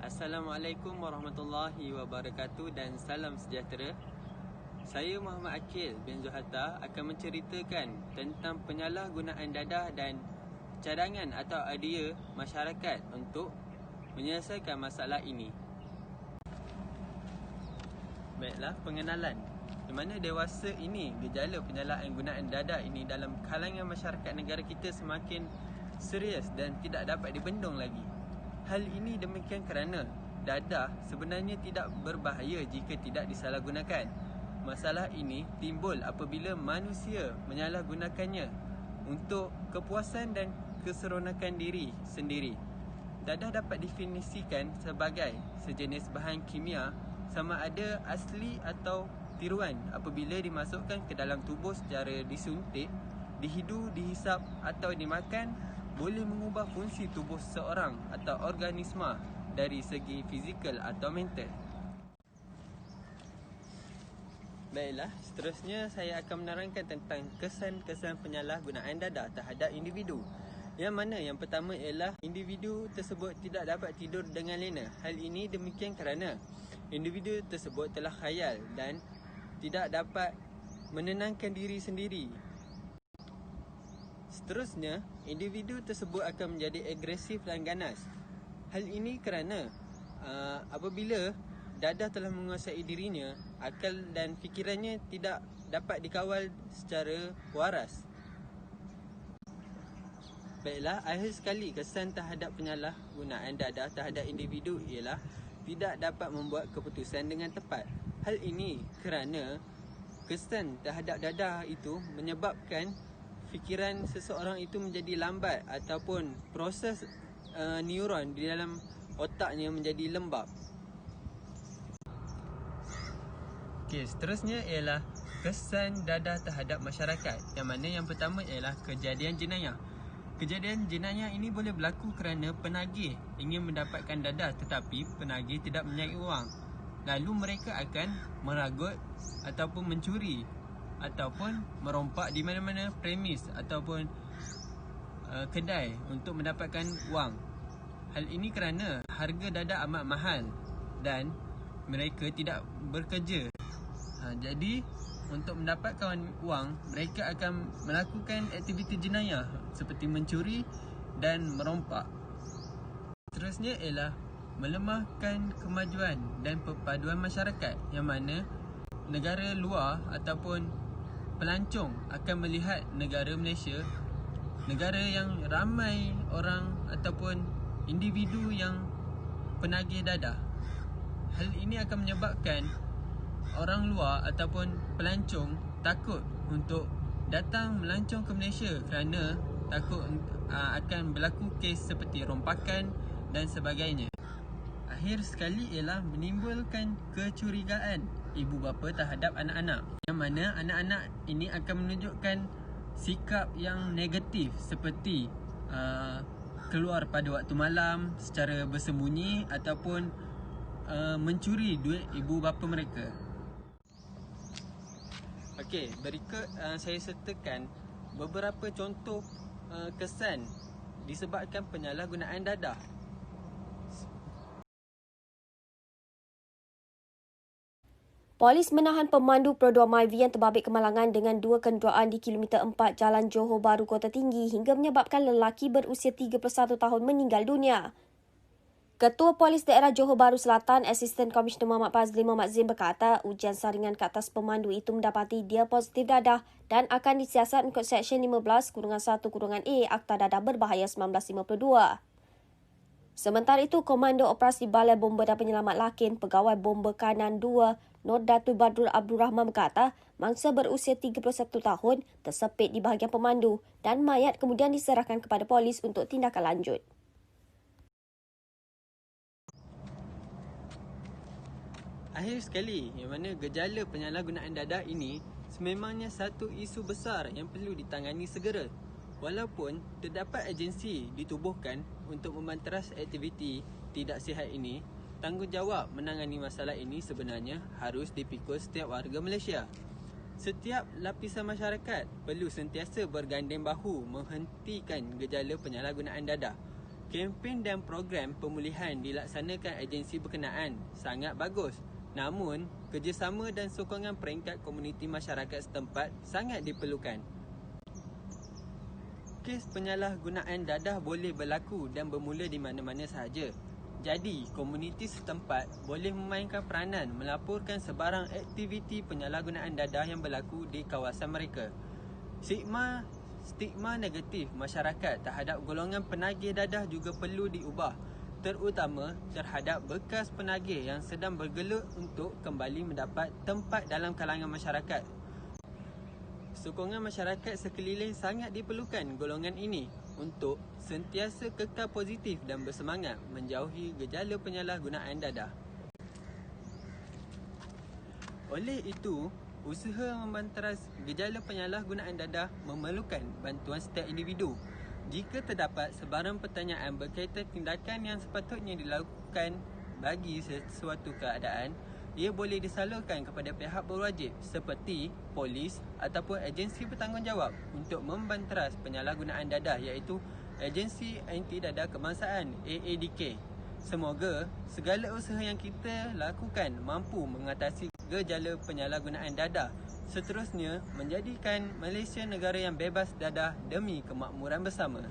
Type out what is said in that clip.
Assalamualaikum warahmatullahi wabarakatuh dan salam sejahtera. Saya Muhammad Akil bin Zuhatta akan menceritakan tentang penyalahgunaan dadah dan cadangan atau idea masyarakat untuk menyelesaikan masalah ini. Baiklah, pengenalan. Di mana dewasa ini gejala penyalahgunaan dadah ini dalam kalangan masyarakat negara kita semakin serius dan tidak dapat dibendung lagi. Hal ini demikian kerana dadah sebenarnya tidak berbahaya jika tidak disalahgunakan. Masalah ini timbul apabila manusia menyalahgunakannya untuk kepuasan dan keseronokan diri sendiri. Dadah dapat definisikan sebagai sejenis bahan kimia sama ada asli atau tiruan apabila dimasukkan ke dalam tubuh secara disuntik, dihidu, dihisap atau dimakan, boleh mengubah fungsi tubuh seseorang atau organisma dari segi fizikal atau mental. Baiklah, seterusnya saya akan menerangkan tentang kesan-kesan penyalahgunaan dadah terhadap individu. Yang mana yang pertama ialah individu tersebut tidak dapat tidur dengan lena. Hal ini demikian kerana individu tersebut telah khayal dan tidak dapat menenangkan diri sendiri. Seterusnya, individu tersebut akan menjadi agresif dan ganas. Hal ini kerana apabila dadah telah menguasai dirinya, akal dan fikirannya tidak dapat dikawal secara waras. Baiklah, akhir sekali kesan terhadap penyalahgunaan dadah terhadap individu ialah tidak dapat membuat keputusan dengan tepat. Hal ini kerana kesan terhadap dadah itu menyebabkan fikiran seseorang itu menjadi lambat ataupun proses neuron di dalam otaknya menjadi lembab. Okey, seterusnya ialah kesan dadah terhadap masyarakat. Yang mana yang pertama ialah kejadian jenayah. Kejadian jenayah ini boleh berlaku kerana penagih ingin mendapatkan dadah tetapi penagih tidak mempunyai wang. Lalu mereka akan meragut ataupun mencuri ataupun merompak di mana-mana premis ataupun kedai untuk mendapatkan wang. Hal ini kerana harga dadah amat mahal dan mereka tidak bekerja. Jadi untuk mendapatkan wang, mereka akan melakukan aktiviti jenayah seperti mencuri dan merompak. Seterusnya ialah melemahkan kemajuan dan perpaduan masyarakat, yang mana negara luar ataupun pelancong akan melihat negara Malaysia, negara yang ramai orang ataupun individu yang penagih dadah. Hal ini akan menyebabkan orang luar ataupun pelancong takut untuk datang melancong ke Malaysia kerana takut akan berlaku kes seperti rompakan dan sebagainya. Akhir sekali ialah menimbulkan kecurigaan ibu bapa terhadap anak-anak, yang mana anak-anak ini akan menunjukkan sikap yang negatif seperti keluar pada waktu malam secara bersembunyi ataupun mencuri duit ibu bapa mereka. Okey, berikut saya sertakan beberapa contoh kesan disebabkan penyalahgunaan dadah. Polis menahan pemandu Perodua Myvi yang terbabit kemalangan dengan 2 kenderaan di kilometer 4 Jalan Johor Bahru Kota Tinggi hingga menyebabkan lelaki berusia 31 tahun meninggal dunia. Ketua Polis Daerah Johor Bahru Selatan, Asisten Komisioner Muhammad Fazli Muhammad Zin berkata ujian saringan ke atas pemandu itu mendapati dia positif dadah dan akan disiasat mengikut Seksyen 15-1-A Akta Dadah Berbahaya 1952. Sementara itu, Komando Operasi Balai Bomba dan Penyelamat Lakin, Pegawai Bomba Kanan 2, Nur Datuk Badrul Abdul Rahman berkata mangsa berusia 31 tahun tersepit di bahagian pemandu dan mayat kemudian diserahkan kepada polis untuk tindakan lanjut. Akhir sekali, yang mana gejala penyalahgunaan dadah ini sememangnya satu isu besar yang perlu ditangani segera. Walaupun terdapat agensi ditubuhkan untuk membanteras aktiviti tidak sihat ini, tanggungjawab menangani masalah ini sebenarnya harus dipikul setiap warga Malaysia. Setiap lapisan masyarakat perlu sentiasa berganding bahu menghentikan gejala penyalahgunaan dadah. Kempen dan program pemulihan dilaksanakan agensi berkenaan sangat bagus. Namun, kerjasama dan sokongan peringkat komuniti masyarakat setempat sangat diperlukan. Kes penyalahgunaan dadah boleh berlaku dan bermula di mana-mana sahaja. Jadi, komuniti setempat boleh memainkan peranan melaporkan sebarang aktiviti penyalahgunaan dadah yang berlaku di kawasan mereka. Stigma negatif masyarakat terhadap golongan penagih dadah juga perlu diubah, terutama terhadap bekas penagih yang sedang bergelut untuk kembali mendapat tempat dalam kalangan masyarakat. Sokongan masyarakat sekeliling sangat diperlukan golongan ini untuk sentiasa kekal positif dan bersemangat menjauhi gejala penyalahgunaan dadah. Oleh itu, usaha membanteras gejala penyalahgunaan dadah memerlukan bantuan setiap individu. Jika terdapat sebarang pertanyaan berkaitan tindakan yang sepatutnya dilakukan bagi sesuatu keadaan, ia boleh disalurkan kepada pihak berwajib seperti polis ataupun agensi bertanggungjawab untuk membanteras penyalahgunaan dadah iaitu Agensi Anti Dadah Kebangsaan AADK. Semoga segala usaha yang kita lakukan mampu mengatasi gejala penyalahgunaan dadah, seterusnya menjadikan Malaysia negara yang bebas dadah demi kemakmuran bersama.